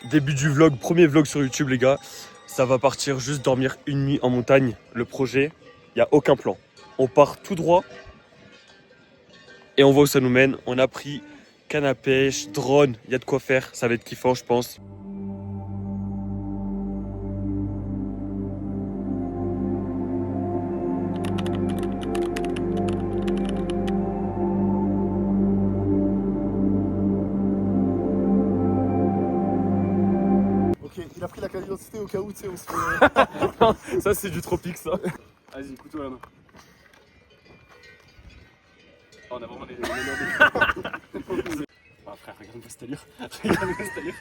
Début du vlog, premier vlog sur YouTube les gars. Ça va partir juste dormir une nuit en montagne. Le projet, il n'y a aucun plan. On part tout droit et on voit où ça nous mène. On a pris canne à pêche, drone, il y a de quoi faire. Ça va être kiffant je pense. Ok, il a pris la carte d'identité au cas où, tu sais, on se fait... Ça c'est du tropique ça. Vas-y, couteau à la main. Oh, on a vraiment des... Ah frère, regarde-moi cette allure. Regarde-moi cette allure.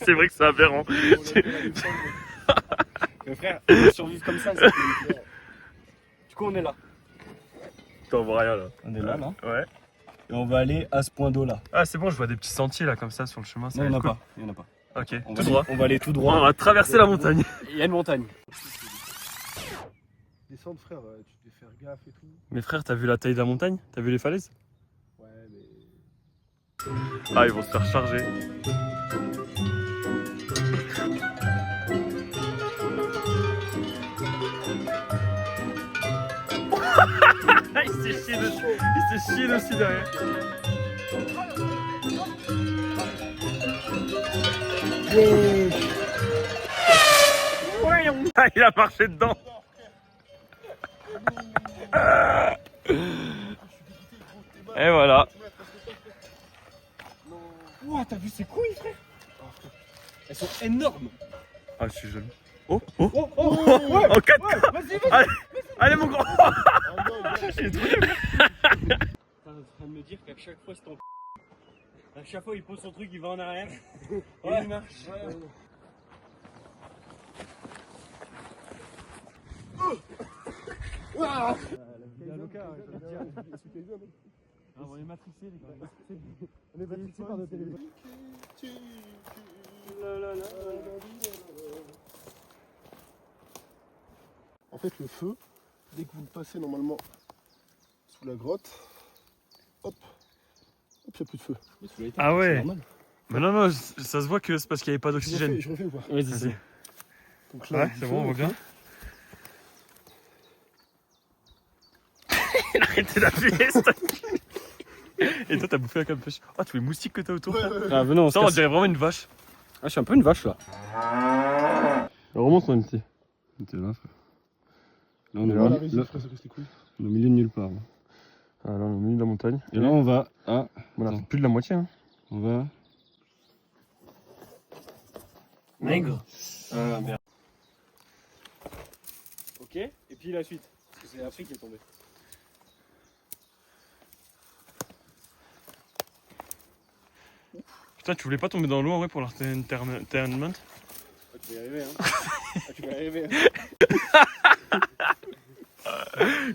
C'est vrai que c'est aberrant. Mais frère, survivre comme ça, c'est magnifique. Du coup, on est là. T'en vois rien là. On est là, là. Ouais. Et on va aller à ce point d'eau là. Ah c'est bon, je vois des petits sentiers là comme ça sur le chemin. Ça Non, il n'y va en a être pas. Il y en a pas. cool. Ok, On tout va droit. aller, on va aller tout On droit. va traverser la montagne. Il y a une montagne. Descendre, frère, tu devais faire gaffe et tout. Mais frère, t'as vu la taille de la montagne? T'as vu les falaises? Ouais, mais... Ah, ils vont se faire charger. Il s'est chié dessus. Il s'est chié dessus derrière. Ah, il a marché dedans. Et voilà. Ouah, t'as vu ces couilles, frère? Elles sont énormes. Ah, je suis jaloux. Oh, oh, Oh, oh, ouais, oh, 4 ouais, vas-y, vas-y. Allez, allez, mon grand. Ah non, T'es en train de me dire qu'à chaque fois, c'est ton à chaque fois, il pose son truc, il va en arrière. Ouais, il marche. On est matrixés, les gars. on est matrixé par nos téléphones. En fait, le feu, dès que vous le passez normalement sous la grotte, hop, hop, il n'y a plus de feu. Ah ouais. C'est normal. Mais non, non, ça se voit que c'est parce qu'il n'y avait pas d'oxygène. Je refais ou pas? Vas-y, Vas-y. Donc Ouais, du c'est feu, bon, on voit ok. bien. Il a arrêté d'appuyer, Et toi, t'as bouffé la canne à pêche. Oh, tous les moustiques que t'as autour. Ah, venez, on se Ça, on casse. dirait vraiment une vache. Ah, je suis un peu une vache là. Remonte, mon petit. T'es là, frère. Là, on est Voilà, là, vas-y, là, frère, ça casse les couilles. on est au milieu de nulle part. Là. Ah, là, on est au milieu de la montagne. Et là, on va à. On a Attends. fait plus de la moitié. Hein. On va. Maigre. Ah, merde. Ok, et puis la suite. Parce que c'est Afrique qui est tombée. Putain, tu voulais pas tomber dans l'eau en vrai pour l'entertainment? Ah, tu vas y arriver, hein. Ah, tu vas y arriver.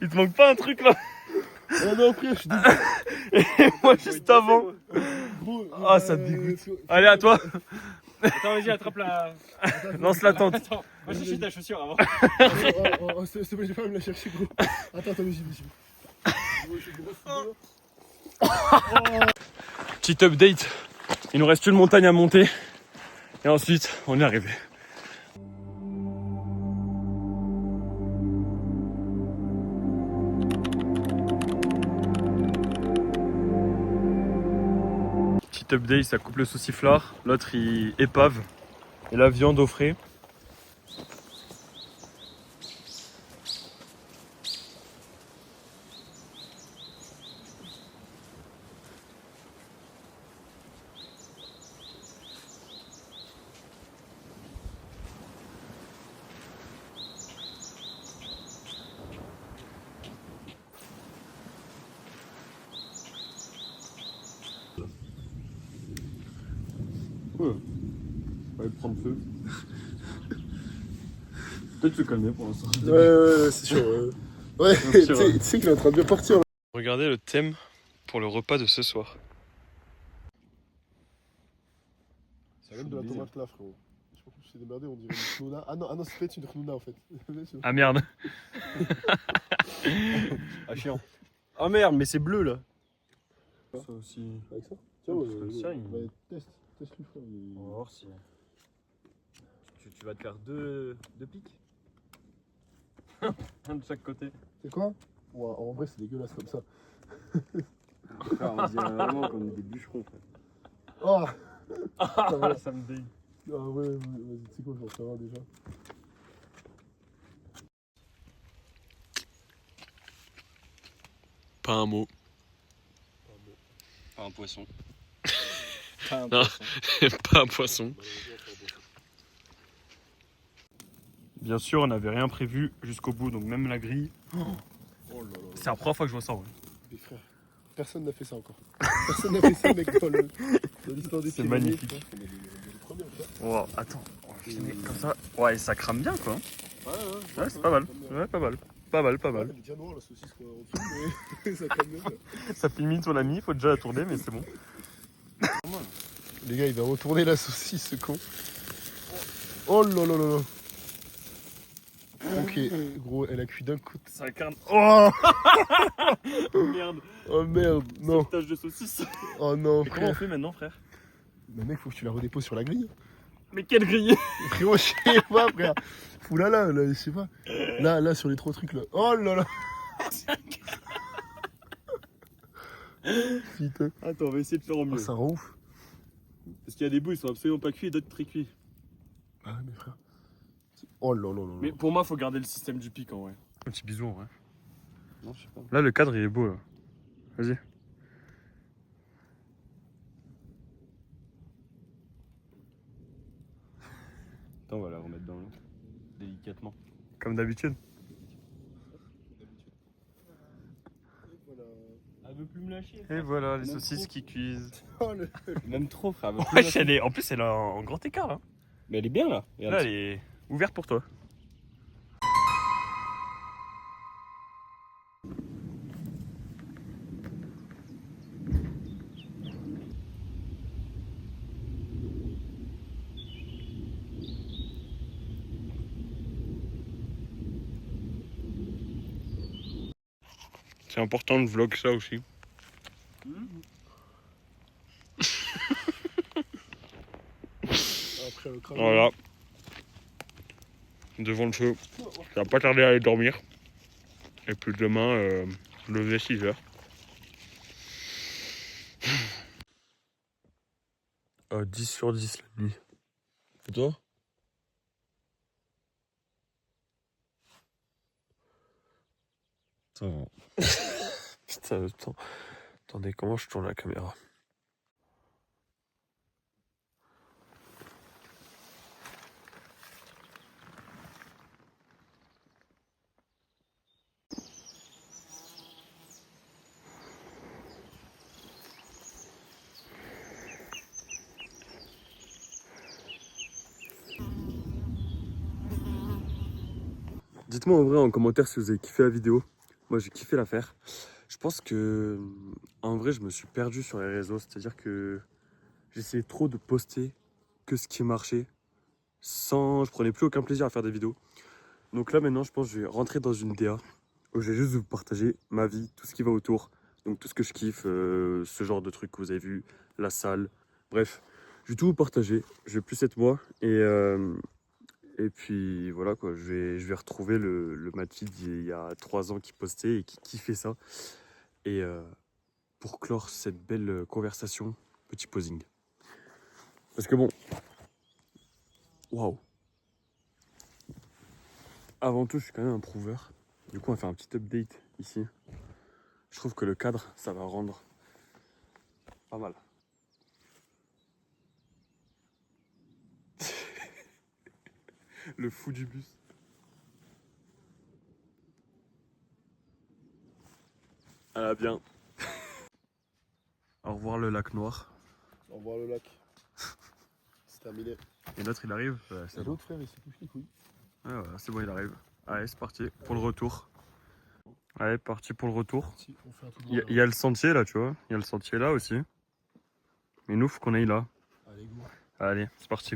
Il te manque pas un truc là? Oh non, frère, je suis dégoûté. Et moi, juste avant. Gros, Ah, ça dégoûte. Allez, à toi. Attends, vas-y, attrape la. Lance la tente. Attends, va chercher ta chaussure avant. S'il te plaît, je vais pas me la chercher, gros. Attends, j'y vais. Petit update. Il nous reste une montagne à monter. Et ensuite, on est arrivé. Petit update, ça coupe le sauciflard. L'autre, il épave. Et la viande au frais. Ouais, va prendre feu. Peut-être se calmer pour l'instant. Ouais, c'est sûr. Ouais, tu sais qu'il est en train de bien partir. Là. Regardez le thème pour le repas de ce soir. Ça vient de la tomate là, frérot. Je pense que je suis démerdé, on dirait une knouna. Ah non, c'est peut-être une knouna en fait. Ah merde. Ah, chiant. Ah merde, mais c'est bleu là. Ça aussi. Avec ça? Tiens, Ça, il- teste le frère. On va voir si. Tu vas te faire deux pics. Un de chaque côté. C'est quoi? Ouais, en vrai, c'est dégueulasse comme ça. On dirait vraiment qu'on est des bûcherons. Oh Ça me dégue. Ah ouais, vas-y, tu sais quoi, je vais en faire un déjà. Pas un mot. Pas un poisson. Pas un poisson. Bien sûr, on n'avait rien prévu jusqu'au bout, donc même la grille. Oh là là. C'est la première fois que je vois ça. Ouais. Mais frère, personne n'a fait ça encore. Personne n'a fait ça, mec, dans l'histoire des C'est Pyrénées. magnifique. Je pense qu'on est les premiers à le faire. Oh, attends, on va filmer comme ça. Ouais, ça crame bien quoi. Ouais, c'est pas mal. Ouais, pas mal. Pas mal. Elle est déjà noire la saucisse quoi, en dessous, mais ça crame bien. Ça filme ton ami, faut déjà la tourner, mais c'est bon. Les gars, il va retourner la saucisse, ce con. Oh là là là là. Ok, gros, elle a cuit d'un coup. Ça crame. Oh merde. Oh merde, non. Sauvetage de saucisse. Oh non, Mais comment on frère. fait maintenant, frère? Mais mec, faut que tu la redéposes sur la grille. Mais quelle grille? Frérot, je sais pas, frère. Oulala, là, je sais pas. Là, sur les trois trucs là. Oh là là. Putain. Attends, on va essayer de faire au Oh, mieux. ça rend ouf. Parce qu'il y a des bouts, ils sont absolument pas cuits et d'autres très cuits. Ah mais frère. Oh là là là là. Mais pour moi, faut garder le système du pic en vrai. Un petit bisou en vrai. Non, je sais pas. Là, le cadre il est beau là. Vas-y. Attends, on va la remettre dans l'eau. Délicatement. Comme d'habitude. Elle veut plus me lâcher. Et voilà, les Même saucisses trop. qui cuisent. Oh, le... Même trop, frère. Elle veut plus me Ouais, lâcher. en plus, elle est en grand écart là. Mais elle est bien là. Regarde. Là, elle est ouverte pour toi. C'est important de vlog ça aussi. Après le crâne. Voilà. Devant le feu. Ça va pas tarder à aller dormir. Et puis demain, lever 6h. Ah, 10 sur 10 la nuit. Et toi? Ça va. Putain, attends. Attendez, comment je tourne la caméra? Dites-moi en vrai en commentaire si vous avez kiffé la vidéo. Moi j'ai kiffé la faire. Je pense que en vrai je me suis perdu sur les réseaux. C'est-à-dire que j'essayais trop de poster que ce qui marchait. Je prenais plus aucun plaisir à faire des vidéos. Donc là maintenant je pense que je vais rentrer dans une DA où je vais juste vous partager ma vie, tout ce qui va autour. Donc tout ce que je kiffe, ce genre de trucs que vous avez vu, la salle. Bref, je vais tout vous partager. Je vais plus être moi et puis voilà quoi, je vais retrouver le Mathilde il y a 3 ans qui postait et qui kiffait ça. Et pour clore cette belle conversation, petit posing. Parce que bon, waouh. Avant tout, je suis quand même un prouveur. Du coup, on va faire un petit update ici. Je trouve que le cadre, ça va rendre pas mal. Le fou du bus. Ah bien. Au revoir le lac noir. Au revoir le lac. C'est terminé. Et l'autre il arrive. Ouais, c'est Et bon. l'autre frère, il s'est touché les couilles. Ouais, voilà, c'est bon, il arrive. Allez, c'est parti pour le retour. Allez, parti pour le retour. Si, on fait un tout Il y a le sentier là, tu vois. Il y a le sentier là aussi. Mais nous, faut qu'on aille là. Allez, go. Allez, c'est parti.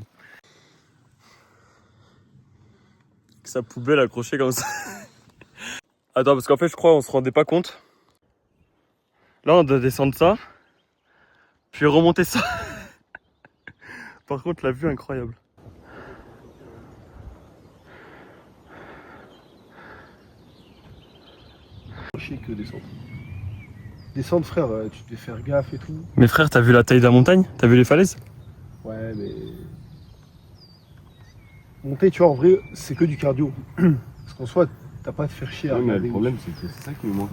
Sa poubelle accrochée comme ça. Attends, parce qu'en fait, je crois on se rendait pas compte. Là, on doit descendre ça. Puis remonter ça. Par contre, la vue incroyable. Chier que descendre. Descendre, frère, tu devais faire gaffe et tout. Mais frère, t'as vu la taille de la montagne? T'as vu les falaises? Ouais, mais. Monter, tu vois, en vrai, c'est que du cardio. Parce qu'en soi, t'as pas à te faire chier à Ouais, mais regarder. le problème, c'est que c'est ça qui nous manque.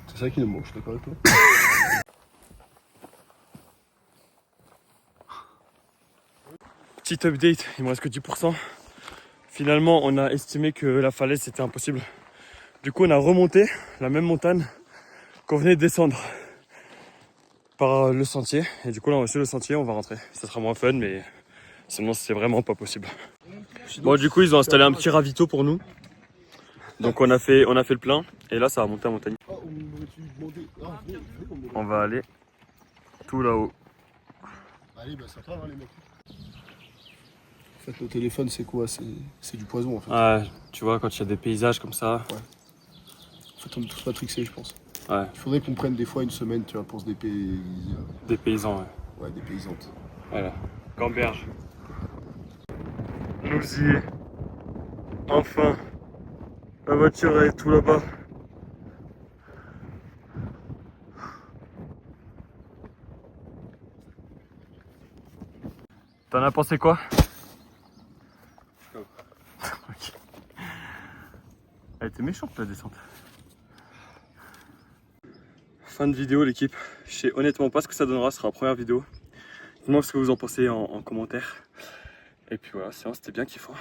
C'est ça qui nous manque, je suis d'accord avec toi. Petit update, il me reste que 10%. Finalement, on a estimé que la falaise c'était impossible. Du coup, on a remonté la même montagne qu'on venait de descendre par le sentier. Et du coup, là, on va sur le sentier, on va rentrer. Ça sera moins fun, mais sinon, c'est vraiment pas possible. Bon, du coup, ils ont installé un petit ravito pour nous. Donc, on a fait le plein. Et là, ça va monter en montagne. Oh, on aurait-tu demandé. Ah, venez, on me On va aller tout là-haut. Allez, bah ça part, hein, les mecs. En fait, le téléphone, c'est quoi? C'est du poison, en fait. Ouais, tu vois, quand il y a des paysages comme ça. En fait, on est tous matrixés, je pense. Ouais, Il faudrait qu'on prenne des fois une semaine, tu vois, pour se dépayser. des paysans, ouais. Ouais, des paysantes. Voilà. Gamberge. Nous y est. Enfin. La voiture est tout là-bas. T'en as pensé quoi? Ok. Elle était méchante la descente. Fin de vidéo l'équipe. Je sais honnêtement pas ce que ça donnera, ce sera la première vidéo. Dites-moi ce que vous en pensez en commentaire. Et puis voilà, c'était bien kiffant.